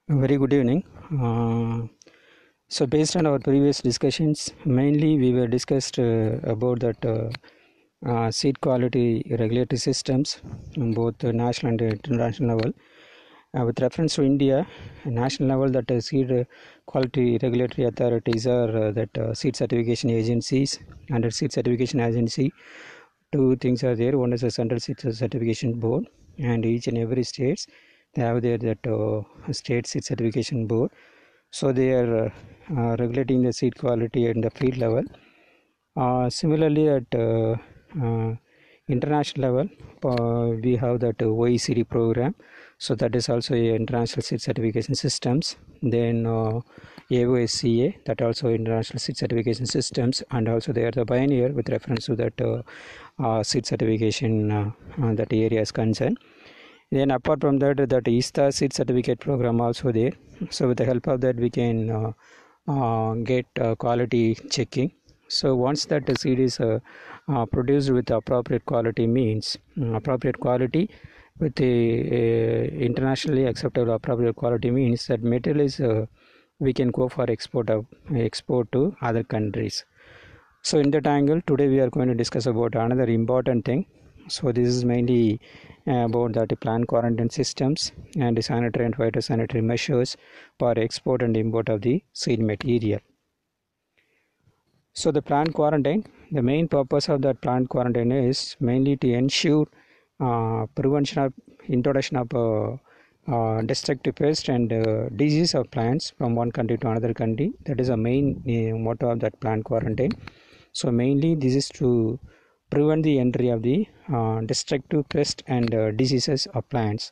Very good evening. Based on our previous discussions, mainly we were discussed about that seed quality regulatory systems on both the national and international level. With reference to India, national level, that seed quality regulatory authorities are seed certification agencies. Under seed certification agency, two things are there. One is a central seed certification board, and each and every states they have their state seed certification board. So they are regulating the seed quality at the field level. Similarly, at international level, we have that OECD program. So that is also a international seed certification systems. Then AOSCA, that also international seed certification systems, and also they are the pioneer with reference to that seed certification that area is concerned. Then apart from that, that ISTA seed certificate program also there. So with the help of that, we can get quality checking. So once that seed is produced with appropriate quality, means appropriate quality with the internationally acceptable appropriate quality, means that material is we can go for export to other countries. So in that angle, today we are going to discuss about another important thing. So this is mainly about the plant quarantine systems and the sanitary and phytosanitary measures for export and import of the seed material. So the plant quarantine, the main purpose of that plant quarantine is mainly to ensure prevention of introduction of destructive pest and disease of plants from one country to another country. That is the main motto of that plant quarantine. So mainly this is to prevent the entry of the destructive pest and diseases of plants.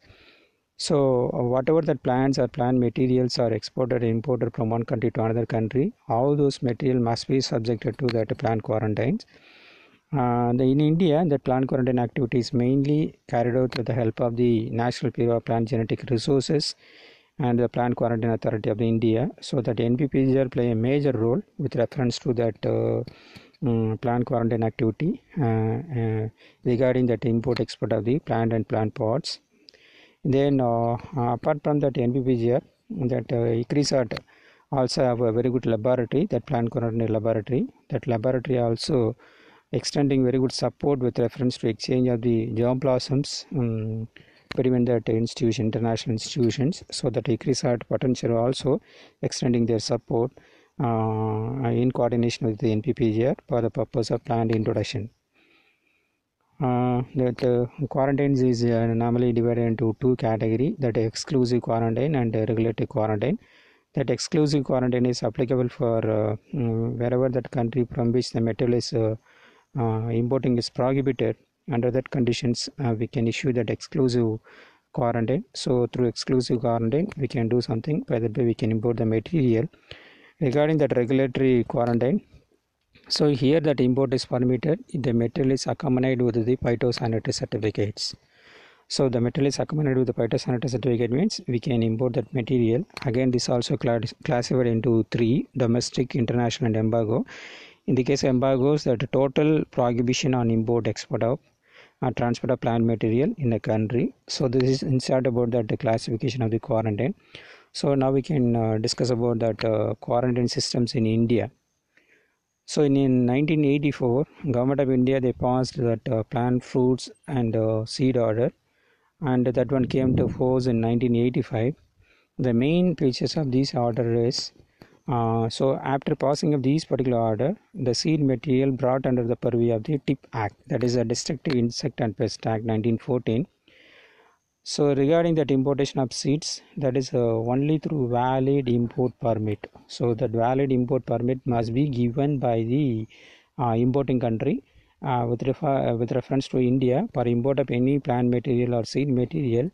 So whatever that plants or plant materials are exported or imported from one country to another country, all those material must be subjected to that plant quarantines. In India, the plant quarantine activity is mainly carried out with the help of the National Bureau of Plant Genetic Resources and the Plant Quarantine Authority of India. So that NPPGR play a major role with reference to that plant quarantine activity regarding that import export of the plant and plant pods. Then apart from that NPPGR, that ICRISAT also have a very good laboratory, that plant quarantine laboratory. That laboratory also extending very good support with reference to exchange of the germplasms between that international institutions. So that ICRISAT potential also extending their support in coordination with the NPPGR for the purpose of plant introduction. Quarantines is normally divided into two categories, that exclusive quarantine and regulatory quarantine. That exclusive quarantine is applicable for wherever that country from which the material is importing is prohibited. Under that conditions, we can issue that exclusive quarantine. So through exclusive quarantine, we can do something, by that way we can import the material. Regarding that regulatory quarantine, so here that import is permitted if the material is accompanied with the phytosanitary certificates. So the material is accompanied with the phytosanitary certificate means we can import that material. Again, this also classified into three: domestic, international, and embargo. In the case of embargoes, that total prohibition on import, export of transport of plant material in a country. So this is inside about that the classification of the quarantine. So now we can discuss about that quarantine systems in India. So in 1984, Government of India they passed that plant, fruits and seed order, and that one came to force in 1985. The main features of this order is so after passing of these particular order, the seed material brought under the purview of the TIP Act, that is a Destructive Insect and Pest Act 1914. So regarding that importation of seeds, that is only through valid import permit. So that valid import permit must be given by the importing country. With reference to India, for import of any plant material or seed material,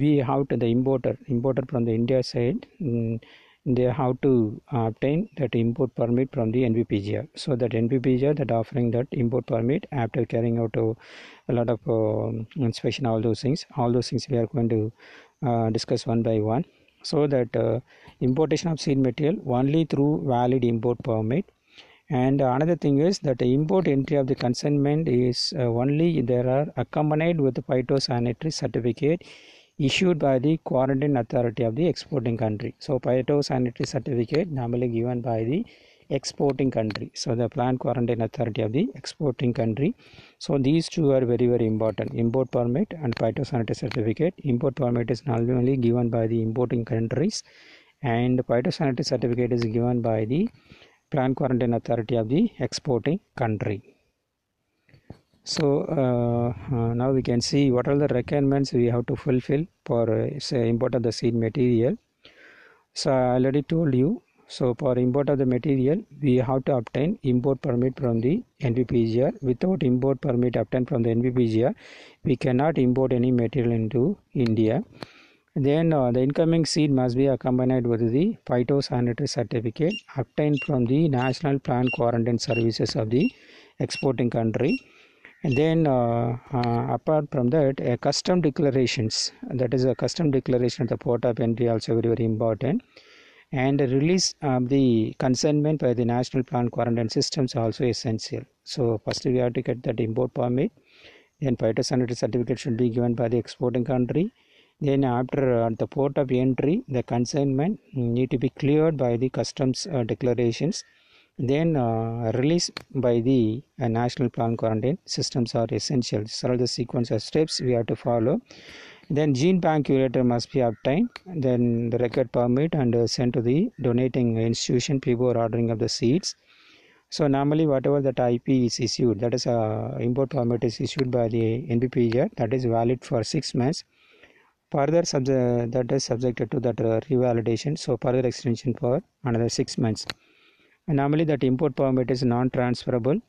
we have to the importer from the India side. They have to obtain that import permit from the NPPGR. So that NPPGR that offering that import permit after carrying out a lot of inspection, all those things we are going to discuss one by one. So that importation of seed material only through valid import permit. And another thing is that the import entry of the consignment is only there are accompanied with the phytosanitary certificate issued by the quarantine authority of the exporting country. So phytosanitary certificate normally given by the exporting country, so the plant quarantine authority of the exporting country. So these two are very very important, import permit and phytosanitary certificate. Import permit is normally given by the importing countries, and phytosanitary certificate is given by the plant quarantine authority of the exporting country. So now we can see what are the requirements we have to fulfill for say import of the seed material. So I already told you. So for import of the material, we have to obtain import permit from the NPPGR. Without import permit obtained from the NPPGR, we cannot import any material into India. Then the incoming seed must be accompanied with the phytosanitary certificate obtained from the National Plant Quarantine Services of the exporting country. And then apart from that, a custom declarations, that is a custom declaration at the port of entry, also very very important. And the release of the consignment by the National Plant Quarantine Systems also essential. So first we have to get that import permit, then phytosanitary certificate should be given by the exporting country. Then after at the port of entry, the consignment need to be cleared by the customs declarations. Then release by the National Plant Quarantine Systems are essential. These are the sequence of steps we have to follow. Then gene bank curator must be obtained, then the record permit and sent to the donating institution before ordering of the seeds. So normally whatever that IP is issued, that is import permit is issued by the NPPGR, that is valid for 6 months. Further that is subjected to that revalidation, so further extension for another 6 months. And normally that import permit is non-transferable.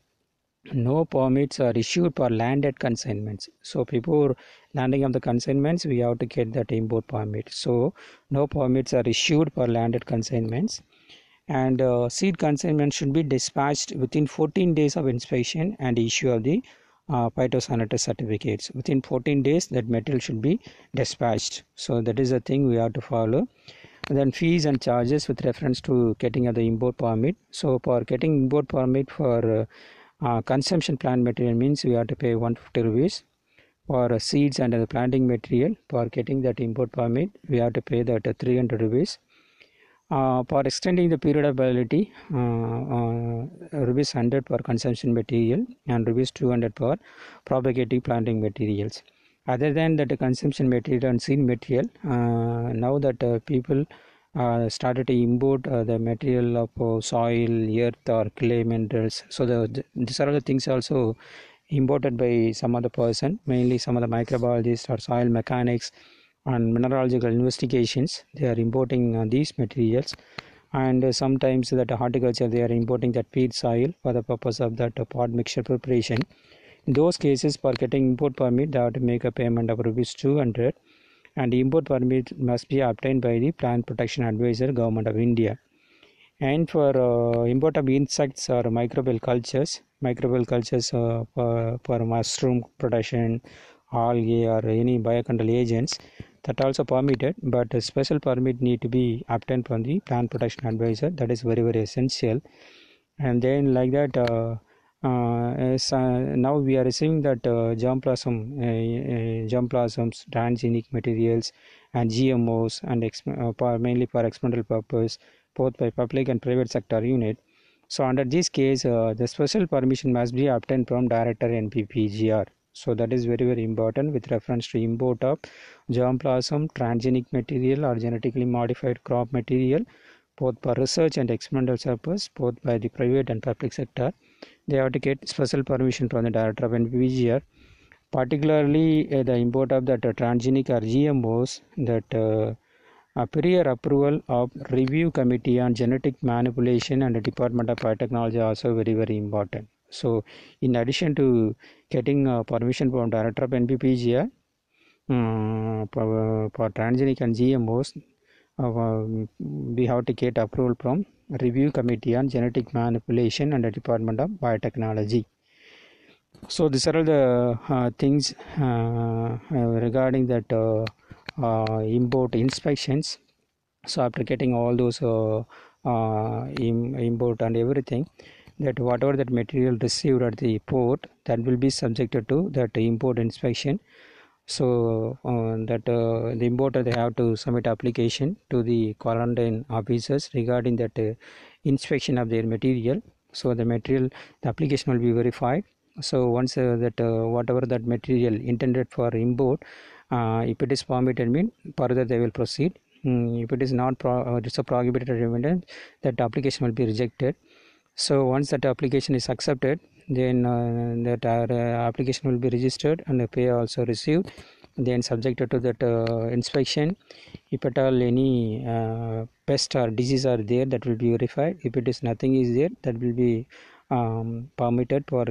No permits are issued for landed consignments. So before landing of the consignments, we have to get that import permit. So no permits are issued for landed consignments. And seed consignment should be dispatched within 14 days of inspection and issue of the phytosanitary certificates. Within 14 days, that material should be dispatched. So that is the thing we have to follow. And then fees and charges with reference to getting of the import permit. So for getting import permit for consumption plant material means we have to pay 150 rupees. For seeds and the planting material, for getting that import permit, we have to pay that 300 rupees. For extending the period of validity, rupees 100 per consumption material and rupees 200 per propagative planting materials. Other than that consumption material and seed material, now that people started to import the material of soil, earth or clay minerals. So these are the things also imported by some other person, mainly some of the microbiologists or soil mechanics and mineralogical investigations. They are importing these materials, and sometimes that horticulture they are importing that feed soil for the purpose of that pot mixture preparation. In those cases, for getting import permit, they have to make a payment of rupees 200, and the import permit must be obtained by the Plant Protection Advisor, Government of India. And for import of insects or microbial cultures for mushroom production, algae or any biocontrol agents, that also permitted, but a special permit need to be obtained from the Plant Protection Advisor. That is very very essential. And then like that now we are receiving that germplasms, transgenic materials and GMOs, and mainly for experimental purpose, both by public and private sector unit. So under this case, the special permission must be obtained from Director NPPGR. So that is very very important with reference to import of germplasm, transgenic material or genetically modified crop material, both for research and experimental purpose, both by the private and public sector. They have to get special permission from the Director of NPPGR. Particularly the import of that transgenic or GMOs, that prior approval of review committee on genetic manipulation and the Department of Biotechnology also very very important. So in addition to getting permission from Director of NPPGR for transgenic and GMOs, we have to get approval from review committee on genetic manipulation and the Department of Biotechnology. So these are all the things regarding that import inspections. So after getting all those import and everything, that whatever that material received at the port, that will be subjected to that import inspection. So that the importer, they have to submit application to the quarantine officers regarding that inspection of their material. So the application will be verified. So once that whatever that material intended for import, if it is permitted, mean further they will proceed. If it is not it's a prohibited evidence, that application will be rejected. So once that application is accepted, then that application will be registered and the pay also received, then subjected to that inspection. If at all any pest or disease are there, that will be verified. If it is nothing is there, that will be permitted for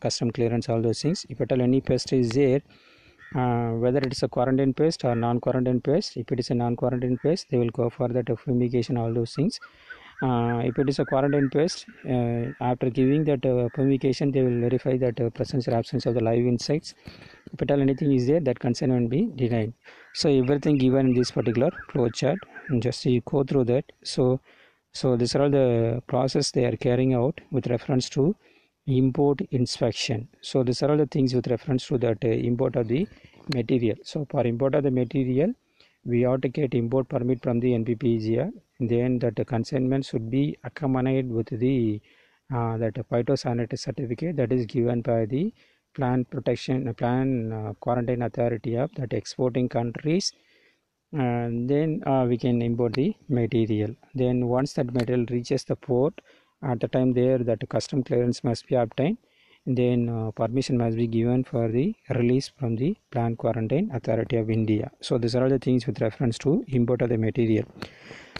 custom clearance, all those things. If at all any pest is there, whether it is a quarantine pest or non-quarantine pest, if it is a non-quarantine pest, they will go for that fumigation, all those things. If it is a quarantine pest, after giving that fumigation, they will verify that presence or absence of the live insects. If at all anything is there, that consent will be denied. So everything given in this particular flow chart, and just you go through that. So these are all the process they are carrying out with reference to import inspection. So these are all the things with reference to that import of the material. So for import of the material, we have to get import permit from the NPPGR. Then that consignment should be accompanied with the that phytosanitary certificate that is given by the plant quarantine authority of that exporting countries. And then we can import the material. Then once that material reaches the port, at the time there that custom clearance must be obtained, then permission must be given for the release from the plant quarantine authority of India. So these are all the things with reference to import of the material.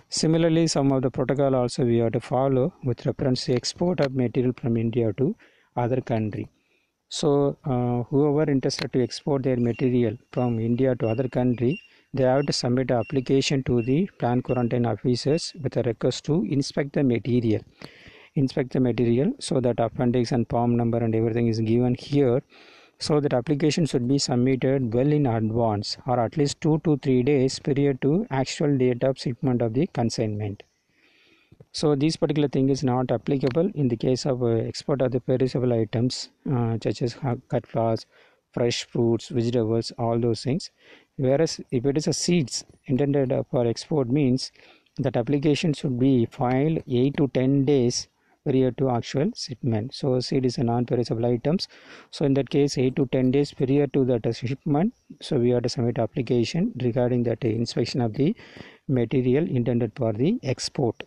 Similarly, some of the protocol also we have to follow with reference to export of material from India to other country. So whoever interested to export their material from India to other country, they have to submit an application to the plant quarantine officers with a request to inspect the material. So that appendix and POM number and everything is given here. So that application should be submitted well in advance, or at least 2 to 3 days period to actual date of shipment of the consignment. So this particular thing is not applicable in the case of export of the perishable items such as cut flowers, fresh fruits, vegetables, all those things. Whereas if it is a seeds intended for export, means that application should be filed 8 to 10 days prior to actual shipment. So seed is a non-perishable items. So in that case, 8 to 10 days prior to that shipment, so we have to submit application regarding that inspection of the material intended for the export.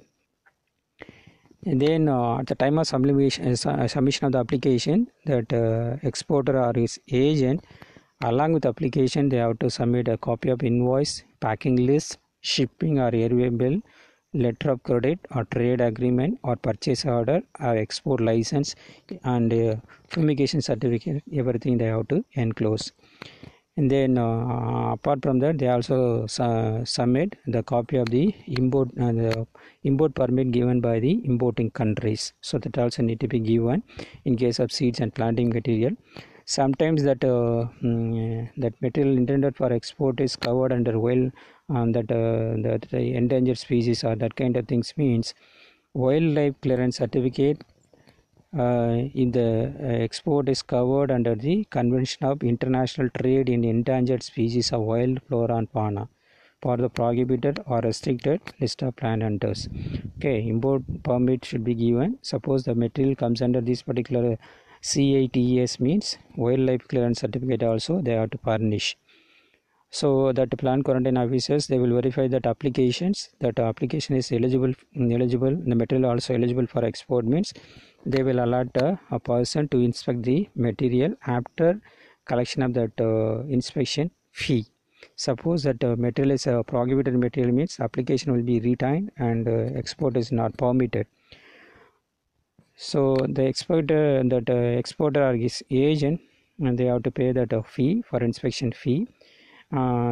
And then at the time of submission of the application, that exporter or his agent, along with application, they have to submit a copy of invoice, packing list, shipping or airway bill, letter of credit or trade agreement or purchase order or export license, and fumigation certificate. Everything they have to enclose. And then apart from that, they also submit the copy of the import permit given by the importing countries. So that also need to be given in case of seeds and planting material. Sometimes that that material intended for export is covered under that endangered species or that kind of things, means wildlife clearance certificate. If the export is covered under the Convention of International Trade in Endangered Species of Wild Flora and Fauna for the prohibited or restricted list of plant hunters. Okay, import permit should be given. Suppose the material comes under this particular CITES, means wildlife clearance certificate also they have to furnish. So that plant quarantine officers, they will verify that application is eligible, the material also eligible for export, means they will allot a person to inspect the material after collection of that inspection fee. Suppose that material is a prohibited material, means application will be retained and export is not permitted. So the exporter or his agent, and they have to pay that fee for inspection fee.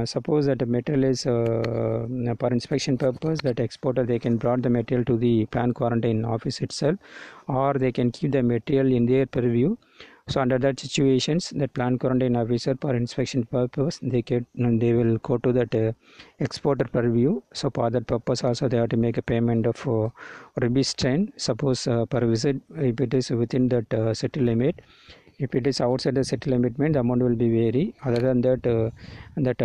Suppose that the material is for inspection purpose, that exporter, they can brought the material to the plant quarantine office itself, or they can keep the material in their purview. So under that situations, that plant quarantine officer for inspection purpose, they will go to that exporter purview. So for that purpose also they have to make a payment of rupees 10. Suppose per visit, if it is within that set limit, If it is outside the set limit, the amount will be vary. Other than that,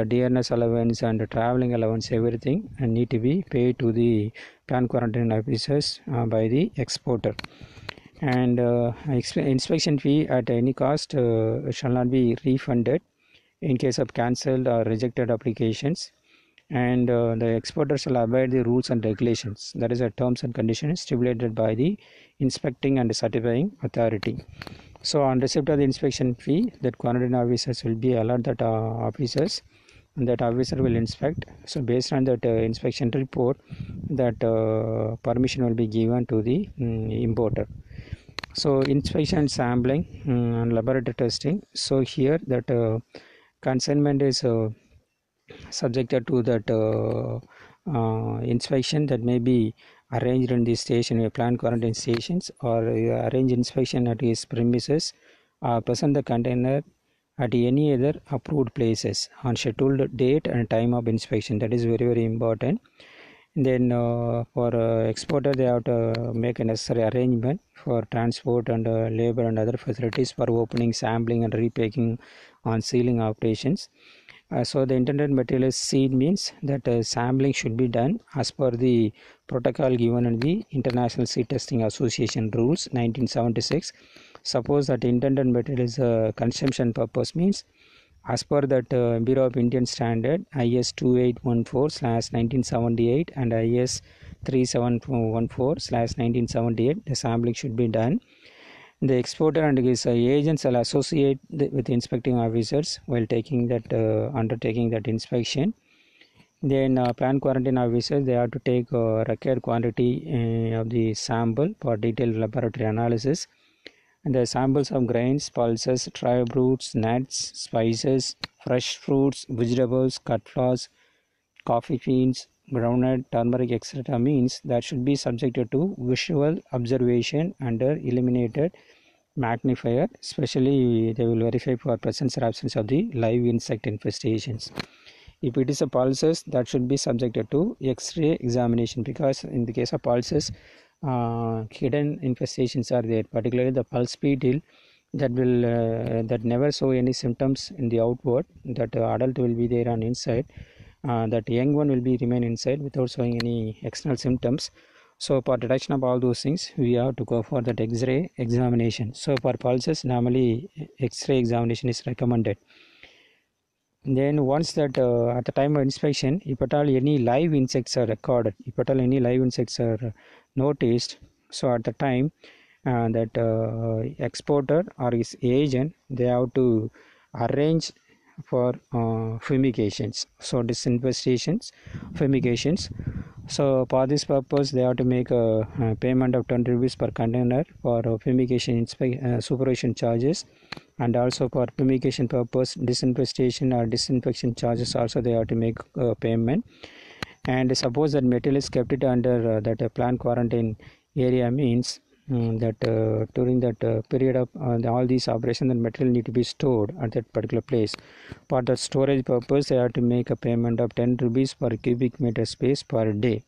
dearness allowance and traveling allowance, everything need to be paid to the plan quarantine officers by the exporter. And inspection fee at any cost shall not be refunded in case of cancelled or rejected applications. And the exporter shall abide the rules and regulations, that is the terms and conditions stipulated by the inspecting and certifying authority. So on receipt of the inspection fee, that quarantine officers will be allowed that officers, and that officer will inspect. So based on that inspection report, that permission will be given to the importer. So inspection, sampling, and laboratory testing. So here that consignment is subjected to that inspection that may be arranged in the station, planned quarantine stations, or arrange inspection at his premises, present the container at any other approved places on scheduled date and time of inspection. That is very important. Then for exporter, they have to make a necessary arrangement for transport and labor and other facilities for opening, sampling, and repacking on sealing operations. So the intended material seed means that sampling should be done as per the protocol given in the International Seed Testing Association rules 1976. Suppose that intended material is consumption purpose means, as per that Bureau of Indian Standard IS 2814/1978 and IS 3714/1978, the sampling should be done. The exporter and his agents will associate with inspecting officers while taking that undertaking that inspection. Then plan quarantine officers, they have to take required quantity of the sample for detailed laboratory analysis. And the samples of grains, pulses, dry fruits, nuts, spices, fresh fruits, vegetables, cut flowers, coffee beans, groundnut, turmeric, etc. means that should be subjected to visual observation under illuminated magnifier. Especially they will verify for presence or absence of the live insect infestations. If it is a pulses, that should be subjected to X-ray examination, because in the case of pulses, hidden infestations are there, particularly the pulse beetle that will that never show any symptoms in the outward. That adult will be there on inside, that young one will be remain inside without showing any external symptoms. So for detection of all those things, we have to go for that X-ray examination. So for pulses, normally X-ray examination is recommended. Then once that at the time of inspection, if at all any live insects are recorded, if at all any live insects are noticed, so at the time that exporter or his agent, they have to arrange for fumigations, so disinfestations, fumigations. So for this purpose, they have to make a payment of 20 rupees per container for fumigation supervision charges, and also for fumigation purpose, disinfestation or disinfection charges also they have to make payment. And suppose that material is kept it under that planned quarantine area means that during that period of all these operations, the material need to be stored at that particular place. For the storage purpose, they have to make a payment of 10 rupees per cubic meter space per day.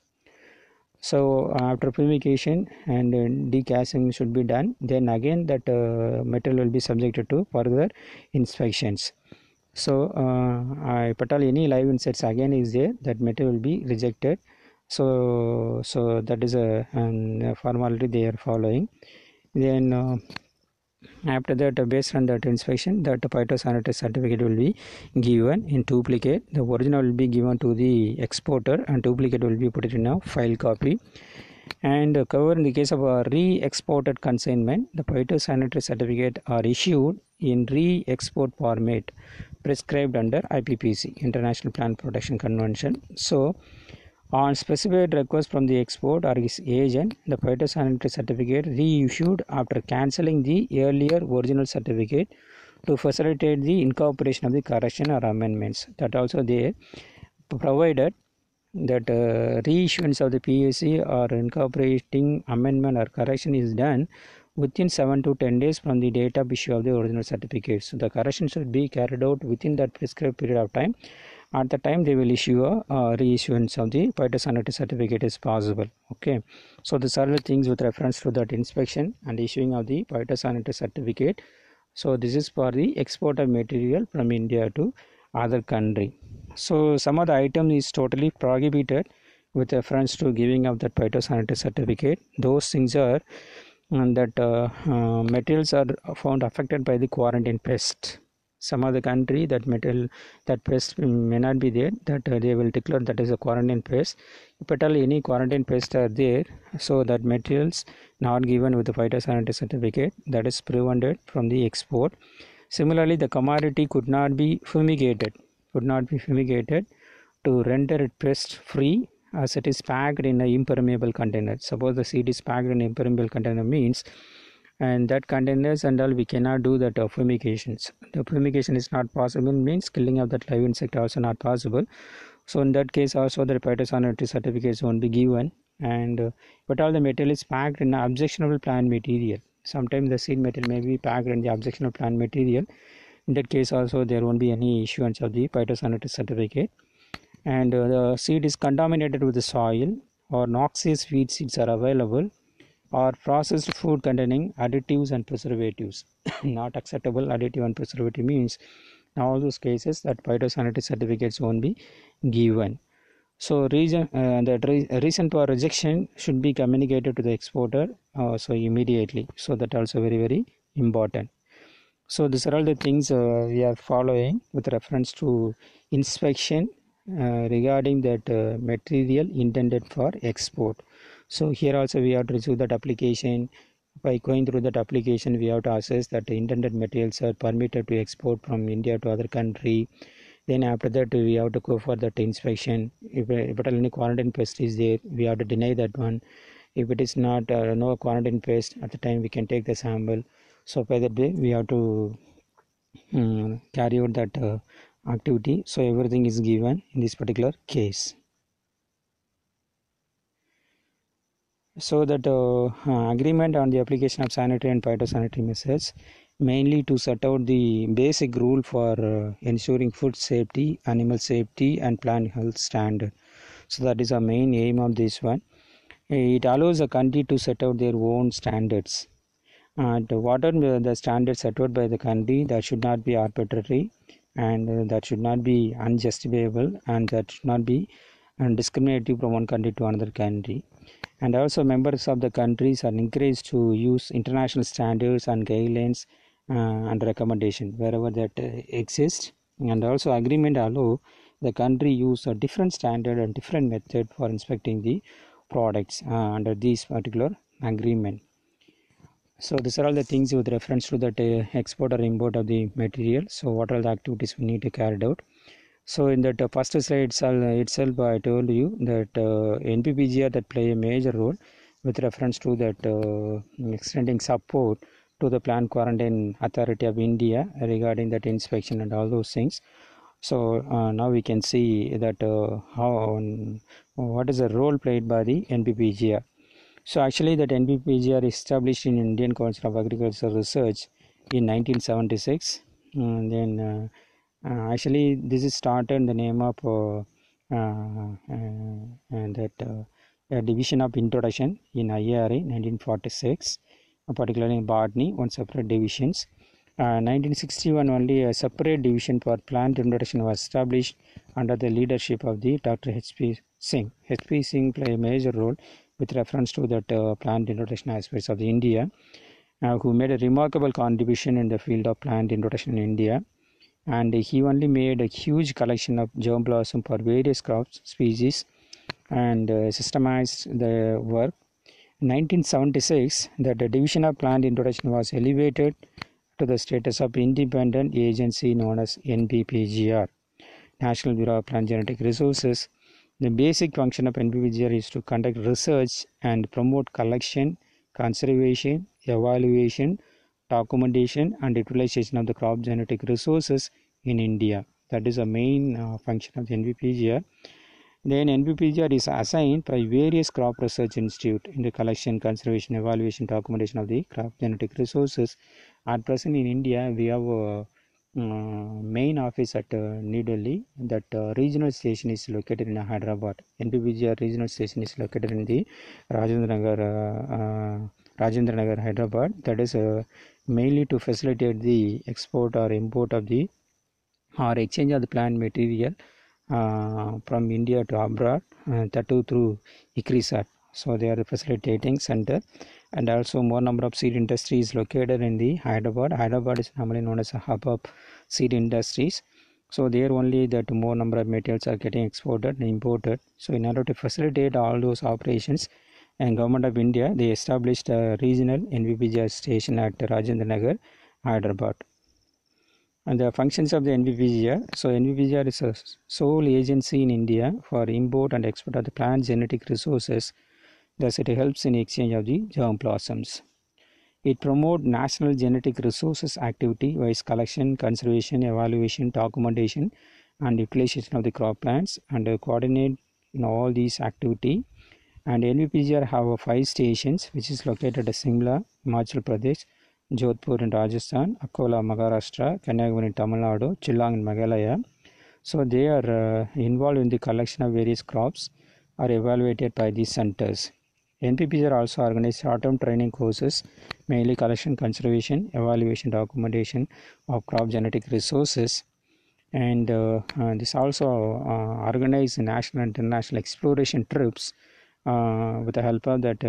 So after fumigation and degassing should be done, then again that material will be subjected to further inspections. So if at all any live insects again is there, that material will be rejected. So that is a formality they are following. Then after that, based on that inspection, that phytosanitary certificate will be given in duplicate. The original will be given to the exporter and duplicate will be put in a file copy. And cover in the case of a re-exported consignment, the phytosanitary certificate are issued in re-export format prescribed under IPPC, International Plant Protection Convention. So on specified request from the export or his agent, the phytosanitary certificate reissued after cancelling the earlier original certificate to facilitate the incorporation of the correction or amendments. That also they provided that reissuance of the PSC or incorporating amendment or correction is done within 7 to 10 days from the date of issue of the original certificate. So the correction should be carried out within that prescribed period of time. At the time they will issue a reissuance of the phytosanitary certificate is possible. Okay, so these are the things with reference to that inspection and issuing of the phytosanitary certificate So this is for the export of material from India to other country. So some of the item is totally prohibited with reference to giving of that phytosanitary certificate. Those things are that materials are found affected by the quarantine pest. Some of the country that material that pest may not be there, that they will declare that is a quarantine pest. If at all any quarantine pests are there, so that materials not given with the phytosanitary certificate, that is prevented from the export. Similarly, the commodity could not be fumigated to render it pest free, as it is packed in an impermeable container. Suppose the seed is packed in an impermeable container means, and that containers and all we cannot do that fumigations. The fumigation is not possible means killing of that live insect also not possible. So in that case also the phytosanitary certificates won't be given. And but all the material is packed in objectionable plant material. Sometimes the seed material may be packed in the objectionable plant material. In that case also there won't be any issuance of the phytosanitary certificate. And the seed is contaminated with the soil, or noxious weed seeds are available, or processed food containing additives and preservatives. Not acceptable additive and preservative means in all those cases that phytosanitary certificates won't be given. So reason for rejection should be communicated to the exporter so immediately. So that also very important. So these are all the things we are following with reference to inspection regarding that material intended for export. So here also we have to receive that application. By going through that application, we have to assess that the intended materials are permitted to export from India to other country. Then after that we have to go for that inspection. If any quarantine pest is there, we have to deny that one. If it is not no quarantine pest, at the time we can take the sample. So by that way we have to carry out that activity. So everything is given in this particular case. So that agreement on the application of sanitary and phytosanitary measures, mainly to set out the basic rule for ensuring food safety, animal safety and plant health standard. So that is our main aim of this one. It allows a country to set out their own standards. And what are the standards set out by the country, that should not be arbitrary, and that should not be unjustifiable, and that should not be discriminative from one country to another country. And also members of the countries are encouraged to use international standards and guidelines and recommendation wherever that exists. And also agreement allow the country use a different standard and different method for inspecting the products under this particular agreement. So these are all the things with reference to that export or import of the material. So what are the activities we need to carry out? So in that first slide itself I told you that NPPGR that play a major role with reference to that extending support to the Plant Quarantine Authority of India regarding that inspection and all those things. So now we can see that what is the role played by the NPPGR. So actually that NPPGR is established in Indian Council of Agricultural Research in 1976. And then actually this is started in the name of a division of introduction in IARA 1946, particularly in botany, one separate divisions. 1961 only a separate division for plant introduction was established under the leadership of the Dr. H.P. Singh. H.P. Singh played a major role with reference to that plant introduction aspects of the India, who made a remarkable contribution in the field of plant introduction in India. And he only made a huge collection of germ blossom for various crops species and systemized the work. In 1976, the division of plant introduction was elevated to the status of independent agency known as NPPGR, National Bureau of Plant Genetic Resources. The basic function of NPPGR is to conduct research and promote collection, conservation, evaluation, documentation and utilization of the crop genetic resources in India. That is the main function of the NPPGR. Then NPPGR is assigned by various crop research institute in the collection, conservation, evaluation, documentation of the crop genetic resources. At present in India, we have a main office at New Delhi. That regional station is located in Hyderabad. NPPGR regional station is located in the Rajendra Nagar, Hyderabad. That is mainly to facilitate the export or import of the or exchange of the plant material from India to abroad, that too through ICRISAT. So they are the facilitating center, and also more number of seed industries located in the Hyderabad. Hyderabad is normally known as a hub of seed industries. So there only that more number of materials are getting exported and imported. So in order to facilitate all those operations, and Government of India, they established a regional NVPGR station at Rajendra Nagar, Hyderabad. And the functions of the NVPGR. So NVPGR is a sole agency in India for import and export of the plant genetic resources. Thus, it helps in exchange of the germ plasms. It promotes national genetic resources activity wise collection, conservation, evaluation, documentation, and utilization of the crop plants, and coordinate in all these activity. And NVPGR have 5 stations, which is located at Simla, Himachal Pradesh, Jodhpur in Rajasthan, Akola, Maharashtra, Kanyakumari in Tamil Nadu, Chillang in Meghalaya. So they are involved in the collection of various crops are evaluated by these centers. NPPs are also organized short-term training courses, mainly collection, conservation, evaluation, documentation of crop genetic resources, and this also organize national and international exploration trips with the help of that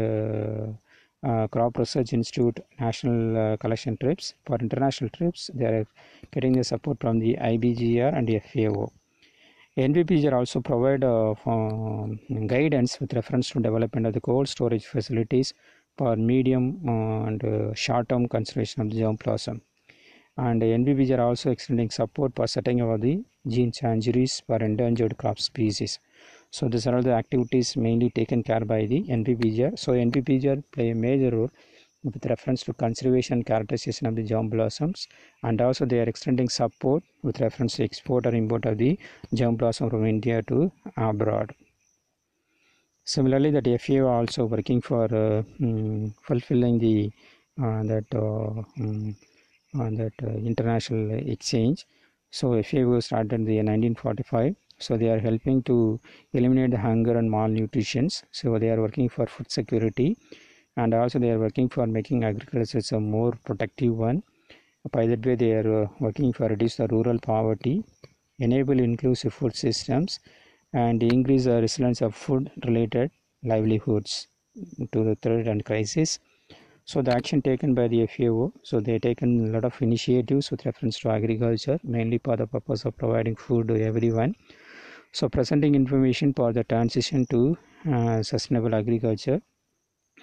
Crop Research Institute national collection trips. For international trips, they are getting the support from the IBGR and the FAO. NVPs also provide guidance with reference to development of the cold storage facilities for medium and short-term conservation of the germ plasm. And NVPs are also extending support for setting of the gene sanctuaries for endangered crop species. So these are all the activities mainly taken care by the NVPs. So NVPs play a major role with reference to conservation characterization of the germ blossoms, and also they are extending support with reference to export or import of the germ blossom from India to abroad. Similarly, that FAO also working for fulfilling the international exchange. So FAO started in the 1945. So they are helping to eliminate the hunger and malnutrition. So they are working for food security, and also they are working for making agriculture a more protective one. By that way, they are working for reduce the rural poverty, enable inclusive food systems, and increase the resilience of food related livelihoods to the threat and crisis. So the action taken by the FAO, so they taken a lot of initiatives with reference to agriculture, mainly for the purpose of providing food to everyone. So presenting information for the transition to sustainable agriculture.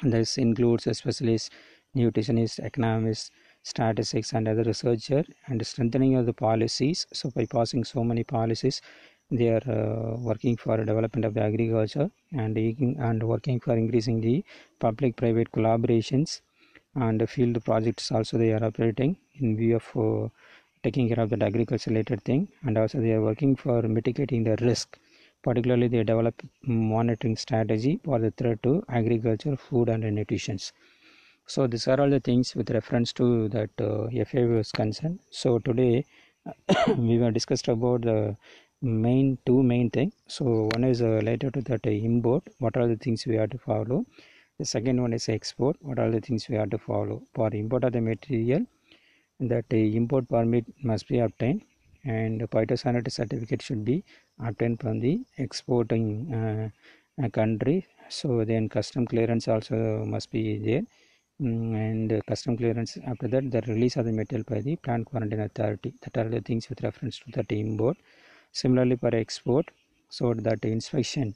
This includes specialists, nutritionists, economists, statistics, and other researchers, and strengthening of the policies. So by passing so many policies, they are working for development of the agriculture, and working for increasing the public-private collaborations and field projects. Also, they are operating in view of taking care of that agriculture related thing, and also they are working for mitigating the risk. Particularly, they develop monitoring strategy for the threat to agriculture, food, and nutrition. So these are all the things with reference to that FAO is concerned. So today we were discussed about the two main things. So one is related to that import. What are the things we have to follow? The second one is export. What are the things we have to follow? For import of the material, that import permit must be obtained, and phytosanitary certificate should be obtained from the exporting country. So then custom clearance also must be there, and custom clearance. After that, the release of the material by the plant quarantine authority. That are the things with reference to that import. Similarly, for export, so that inspection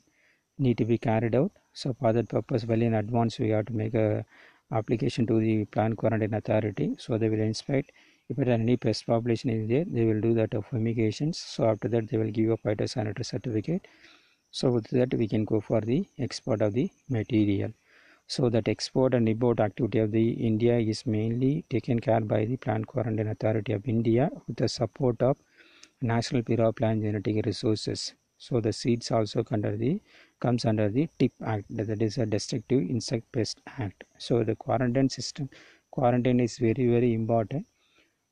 need to be carried out. So for that purpose, well in advance, we have to make a application to the plant quarantine authority. So they will inspect. If there any pest population is there, they will do that of fumigations. So after that, they will give a phytosanitary certificate. So with that, we can go for the export of the material. So that export and import activity of the India is mainly taken care by the Plant Quarantine Authority of India with the support of National Bureau of Plant Genetic Resources. So the seeds also comes under the TIP Act, that is a Destructive Insect Pest Act. So the quarantine is very important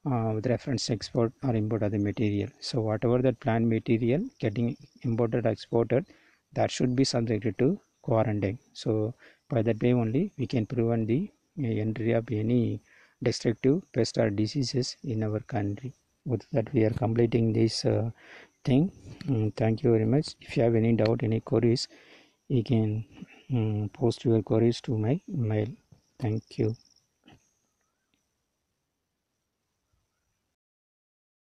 with reference to export or import of the material. So whatever that plant material getting imported or exported, that should be subjected to quarantine. So by that way only we can prevent the entry of any destructive pests or diseases in our country. With that, we are completing this thing. Thank you very much. If you have any doubt, any queries, you can post your queries to my mail. Thank you.